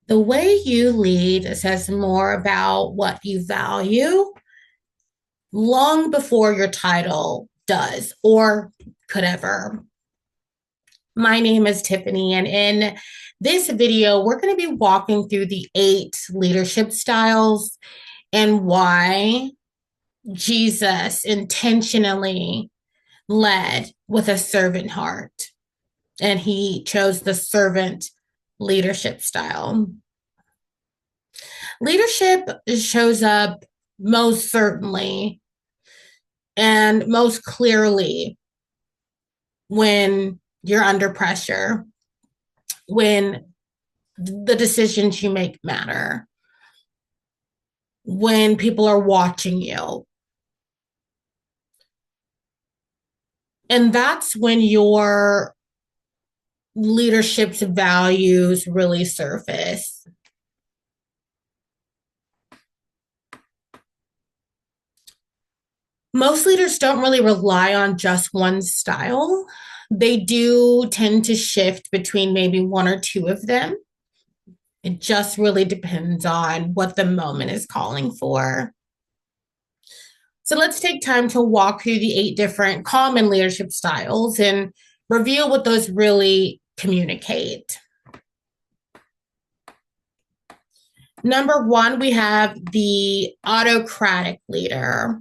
The way you lead says more about what you value long before your title does or could ever. My name is Tiffany, and in this video, we're going to be walking through the 8 leadership styles and why Jesus intentionally led with a servant heart, and he chose the servant leadership style. Leadership shows up most certainly and most clearly when you're under pressure, when the decisions you make matter, when people are watching you. And that's when your leadership's values really surface. Most leaders don't really rely on just one style. They do tend to shift between maybe one or two of them. It just really depends on what the moment is calling for. So let's take time to walk through the 8 different common leadership styles and review what those really communicate. Number 1, we have the autocratic leader.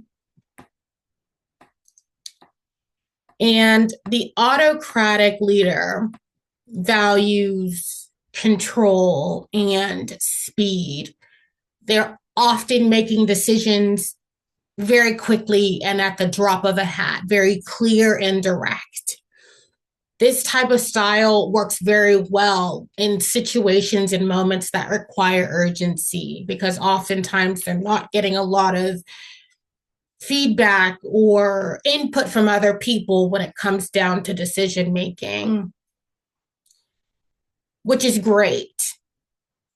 And the autocratic leader values control and speed. They're often making decisions very quickly and at the drop of a hat, very clear and direct. This type of style works very well in situations and moments that require urgency because oftentimes they're not getting a lot of feedback or input from other people when it comes down to decision making, which is great.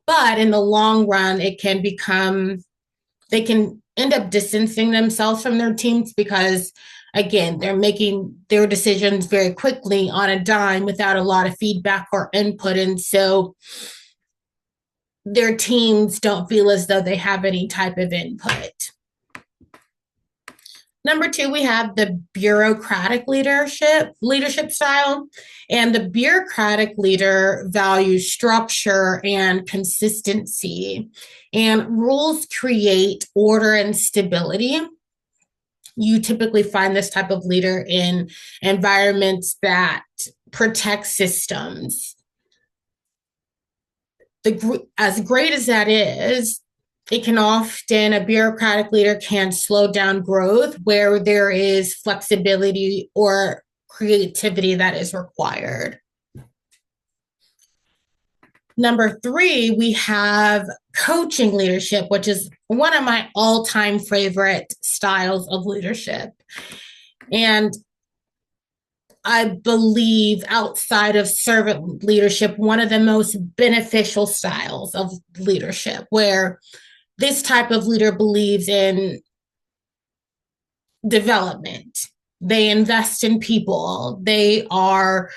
But in the long run, they can end up distancing themselves from their teams because, again, they're making their decisions very quickly on a dime without a lot of feedback or input. And so their teams don't feel as though they have any type of input. Number 2, we have the bureaucratic leadership style. And the bureaucratic leader values structure and consistency. And rules create order and stability. You typically find this type of leader in environments that protect systems. As great as that is, a bureaucratic leader can slow down growth where there is flexibility or creativity that is required. Number 3, we have coaching leadership, which is one of my all-time favorite styles of leadership. And I believe outside of servant leadership, one of the most beneficial styles of leadership, where this type of leader believes in development. They invest in people. They are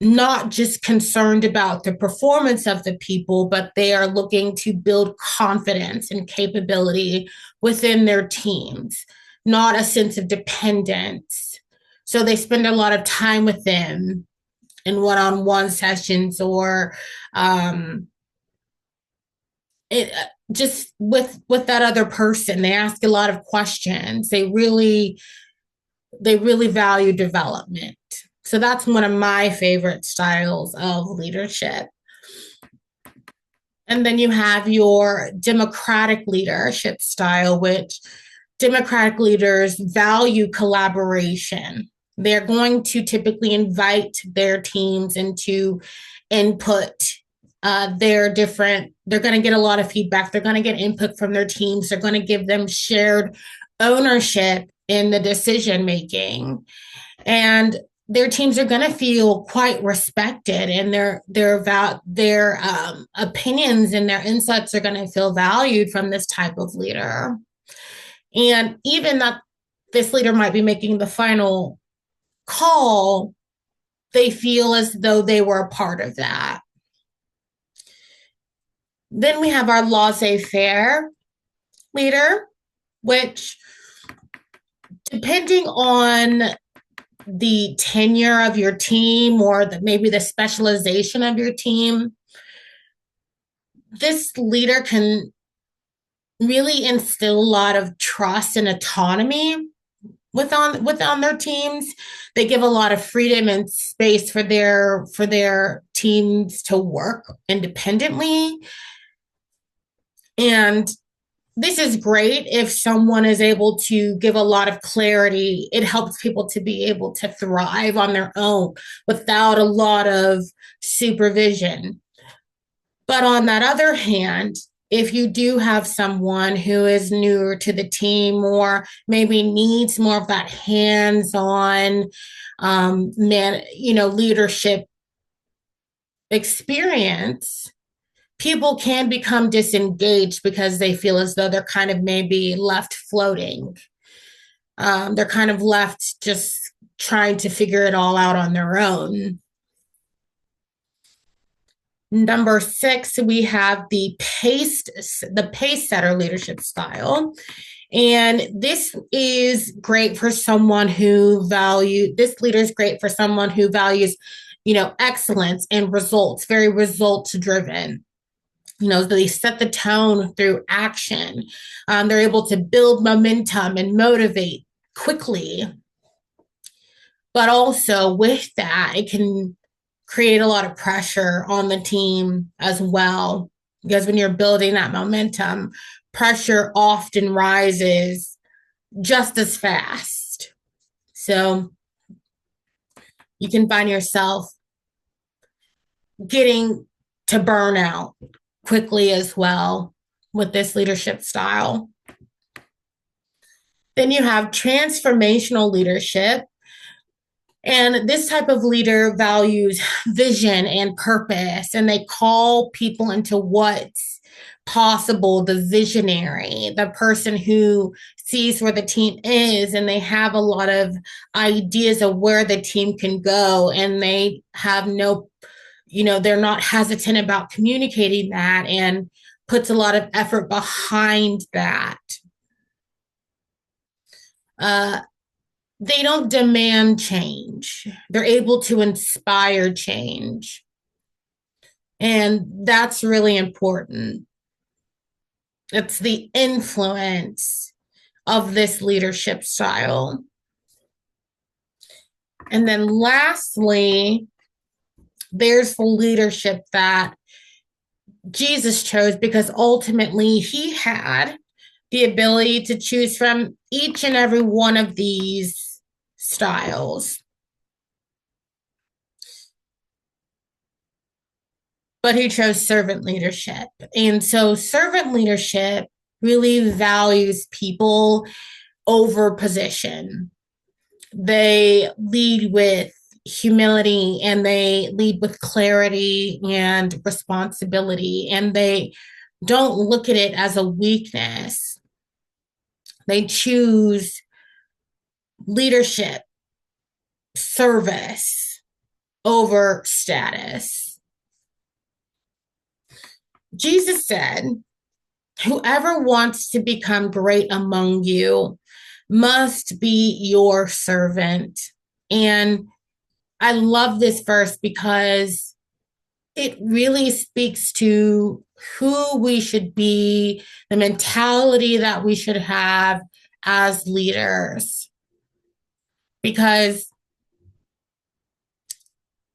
not just concerned about the performance of the people, but they are looking to build confidence and capability within their teams, not a sense of dependence. So they spend a lot of time with them in one-on-one sessions or it just with that other person. They ask a lot of questions. They really value development. So that's one of my favorite styles of leadership. And then you have your democratic leadership style, which democratic leaders value collaboration. They're going to typically invite their teams into input. They're going to get a lot of feedback. They're going to get input from their teams. They're going to give them shared ownership in the decision making. And their teams are going to feel quite respected, and their opinions and their insights are going to feel valued from this type of leader. And even that this leader might be making the final call, they feel as though they were a part of that. Then we have our laissez-faire leader, which, depending on the tenure of your team or maybe the specialization of your team, this leader can really instill a lot of trust and autonomy within their teams. They give a lot of freedom and space for their teams to work independently. And this is great if someone is able to give a lot of clarity. It helps people to be able to thrive on their own without a lot of supervision. But on that other hand, if you do have someone who is newer to the team or maybe needs more of that hands-on leadership experience, people can become disengaged because they feel as though they're kind of maybe left floating. They're kind of left just trying to figure it all out on their own. Number 6, we have the pace setter leadership style. And this is great for someone who this leader is great for someone who values, excellence and results, very results driven. They set the tone through action. They're able to build momentum and motivate quickly. But also with that, it can create a lot of pressure on the team as well. Because when you're building that momentum, pressure often rises just as fast. So you can find yourself getting to burnout quickly as well with this leadership style. Then you have transformational leadership. And this type of leader values vision and purpose, and they call people into what's possible, the visionary, the person who sees where the team is, and they have a lot of ideas of where the team can go, and they have they're not hesitant about communicating that and puts a lot of effort behind that. They don't demand change. They're able to inspire change. And that's really important. It's the influence of this leadership style. And then lastly, there's the leadership that Jesus chose because ultimately he had the ability to choose from each and every one of these styles. But he chose servant leadership. And so servant leadership really values people over position. They lead with humility and they lead with clarity and responsibility, and they don't look at it as a weakness. They choose leadership, service over status. Jesus said, "Whoever wants to become great among you must be your servant." And I love this verse because it really speaks to who we should be, the mentality that we should have as leaders. Because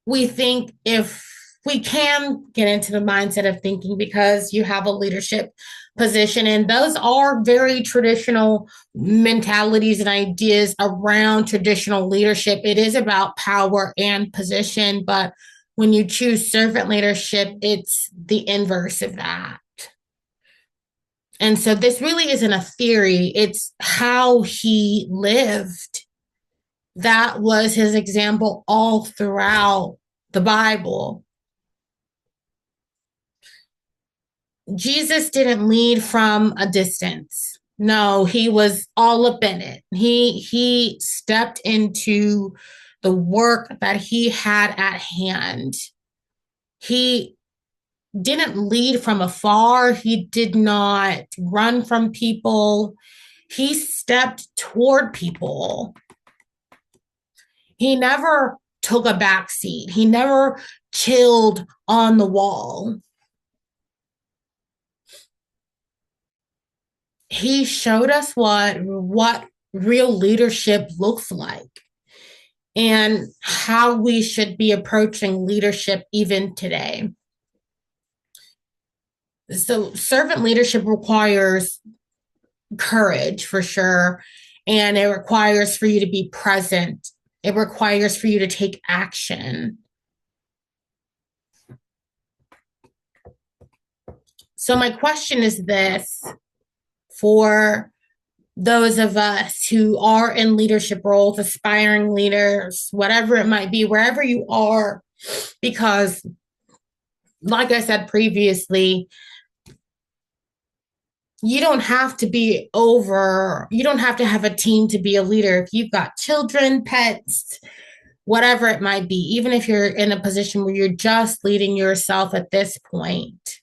we think if we can get into the mindset of thinking because you have a leadership position, and those are very traditional mentalities and ideas around traditional leadership. It is about power and position, but when you choose servant leadership, it's the inverse of that. And so this really isn't a theory, it's how he lived. That was his example all throughout the Bible. Jesus didn't lead from a distance. No, he was all up in it. He stepped into the work that he had at hand. He didn't lead from afar. He did not run from people. He stepped toward people. He never took a back seat. He never chilled on the wall. He showed us what real leadership looks like and how we should be approaching leadership even today. So, servant leadership requires courage for sure, and it requires for you to be present. It requires for you to take action. So, my question is this for those of us who are in leadership roles, aspiring leaders, whatever it might be, wherever you are, because, like I said previously, you don't have to you don't have to have a team to be a leader. If you've got children, pets, whatever it might be, even if you're in a position where you're just leading yourself at this point,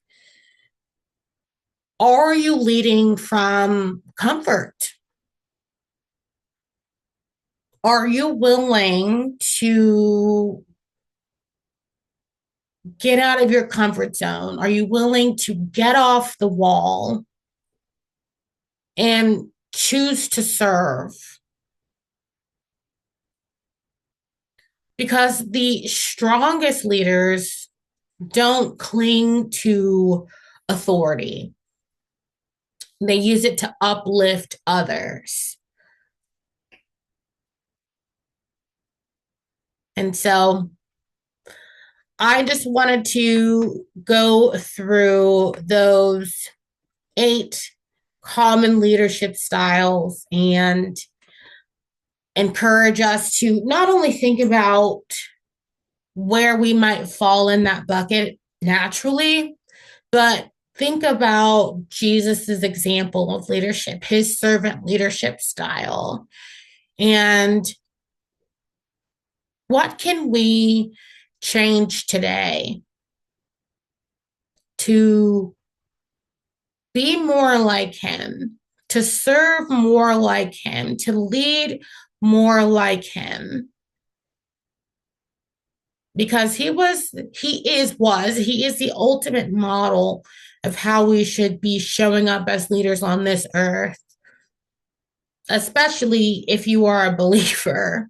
are you leading from comfort? Are you willing to get out of your comfort zone? Are you willing to get off the wall and choose to serve? Because the strongest leaders don't cling to authority, they use it to uplift others. And so I just wanted to go through those 8 common leadership styles and encourage us to not only think about where we might fall in that bucket naturally, but think about Jesus's example of leadership, his servant leadership style. And what can we change today to be more like him, to serve more like him, to lead more like him? Because he is the ultimate model of how we should be showing up as leaders on this earth, especially if you are a believer.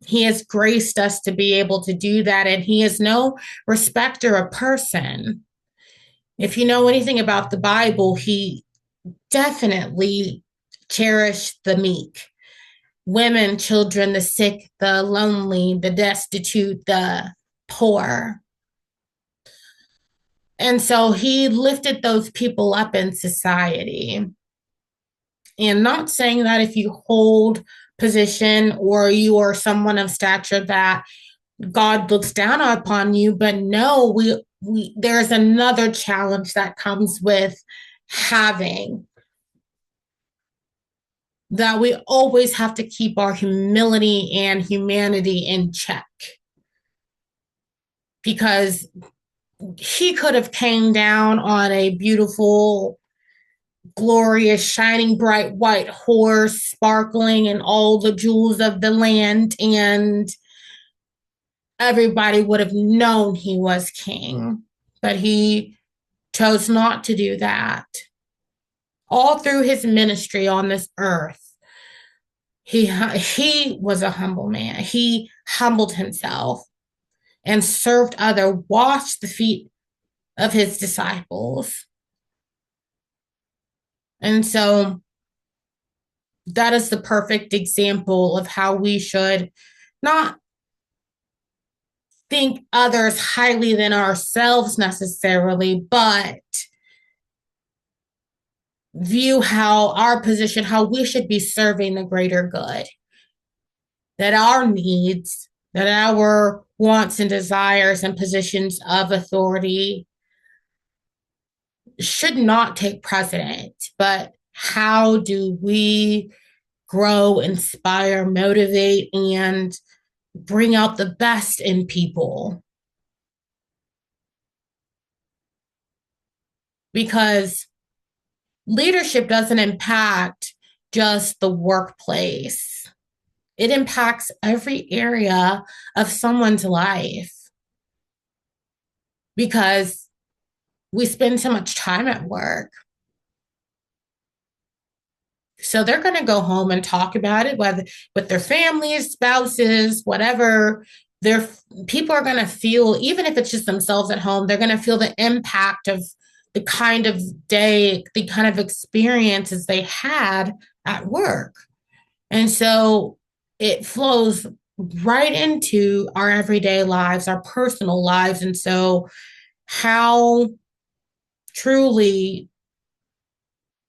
He has graced us to be able to do that, and he is no respecter of person. If you know anything about the Bible, he definitely cherished the meek, women, children, the sick, the lonely, the destitute, the poor. And so he lifted those people up in society. And not saying that if you hold position or you are someone of stature that God looks down upon you, but no, there's another challenge that comes with having that. We always have to keep our humility and humanity in check, because he could have came down on a beautiful, glorious, shining, bright white horse, sparkling in all the jewels of the land, and everybody would have known he was king. But he chose not to do that. All through his ministry on this earth, he was a humble man. He humbled himself and served others, washed the feet of his disciples. And so that is the perfect example of how we should not think others highly than ourselves necessarily, but view how our position, how we should be serving the greater good. That our needs, that our wants and desires and positions of authority should not take precedent, but how do we grow, inspire, motivate, and bring out the best in people? because leadership doesn't impact just the workplace. It impacts every area of someone's life because we spend so much time at work. So they're going to go home and talk about it, whether with their families, spouses, whatever. Their people are going to feel, even if it's just themselves at home, they're going to feel the impact of the kind of day, the kind of experiences they had at work. And so it flows right into our everyday lives, our personal lives. And so, how truly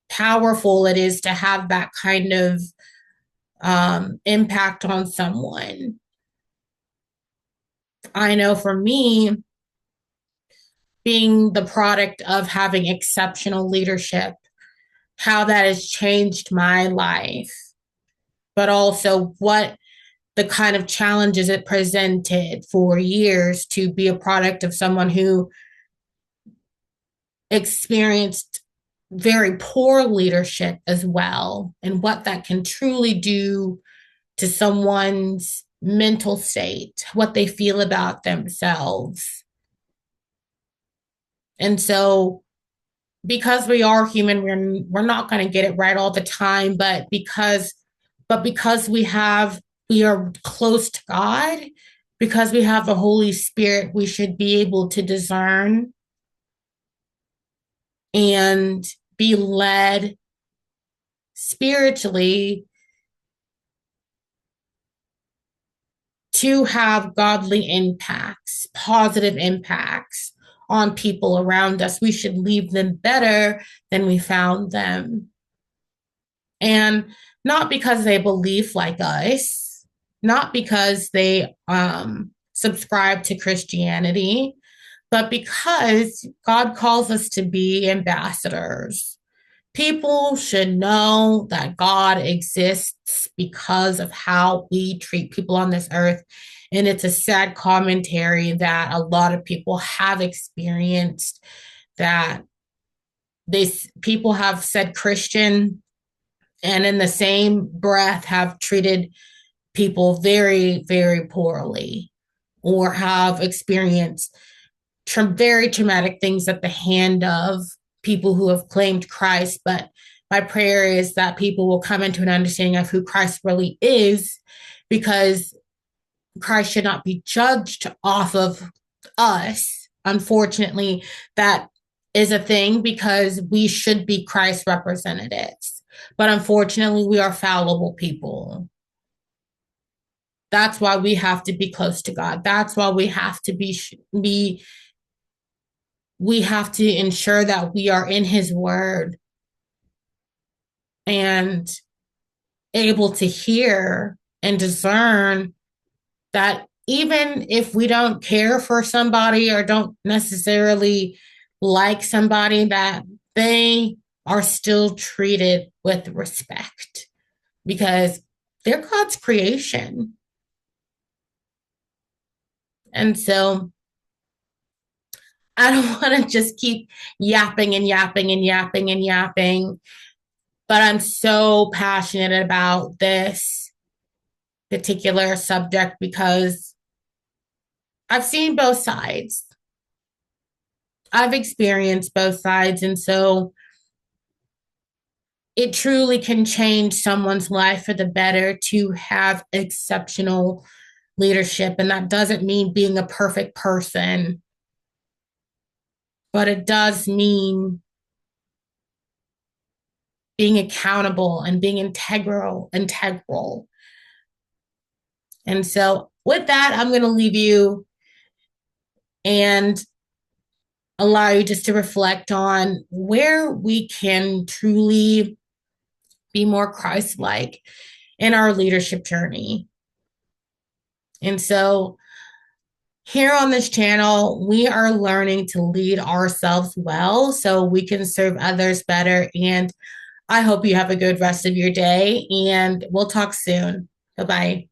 powerful it is to have that kind of impact on someone. I know for me, being the product of having exceptional leadership, how that has changed my life, but also what the kind of challenges it presented for years to be a product of someone who experienced very poor leadership as well, and what that can truly do to someone's mental state, what they feel about themselves. And so, because we are human, we're not going to get it right all the time, but because we are close to God, because we have the Holy Spirit, we should be able to discern and be led spiritually to have godly impacts, positive impacts on people around us. We should leave them better than we found them. And not because they believe like us, not because they subscribe to Christianity, but because God calls us to be ambassadors. People should know that God exists because of how we treat people on this earth. And it's a sad commentary that a lot of people have experienced, that people have said Christian and in the same breath have treated people very, very poorly, or have experienced very traumatic things at the hand of people who have claimed Christ. But my prayer is that people will come into an understanding of who Christ really is, because Christ should not be judged off of us. Unfortunately, that is a thing, because we should be Christ representatives. But unfortunately, we are fallible people. That's why we have to be close to God. That's why we have to we have to ensure that we are in his word and able to hear and discern that even if we don't care for somebody or don't necessarily like somebody, that they are still treated with respect, because they're God's creation. And so I don't want to just keep yapping and yapping and yapping and yapping, but I'm so passionate about this particular subject because I've seen both sides. I've experienced both sides. And so it truly can change someone's life for the better to have exceptional leadership. And that doesn't mean being a perfect person, but it does mean being accountable and being integral. And so with that, I'm going to leave you and allow you just to reflect on where we can truly be more Christ-like in our leadership journey. And so here on this channel, we are learning to lead ourselves well so we can serve others better. And I hope you have a good rest of your day, and we'll talk soon. Bye-bye.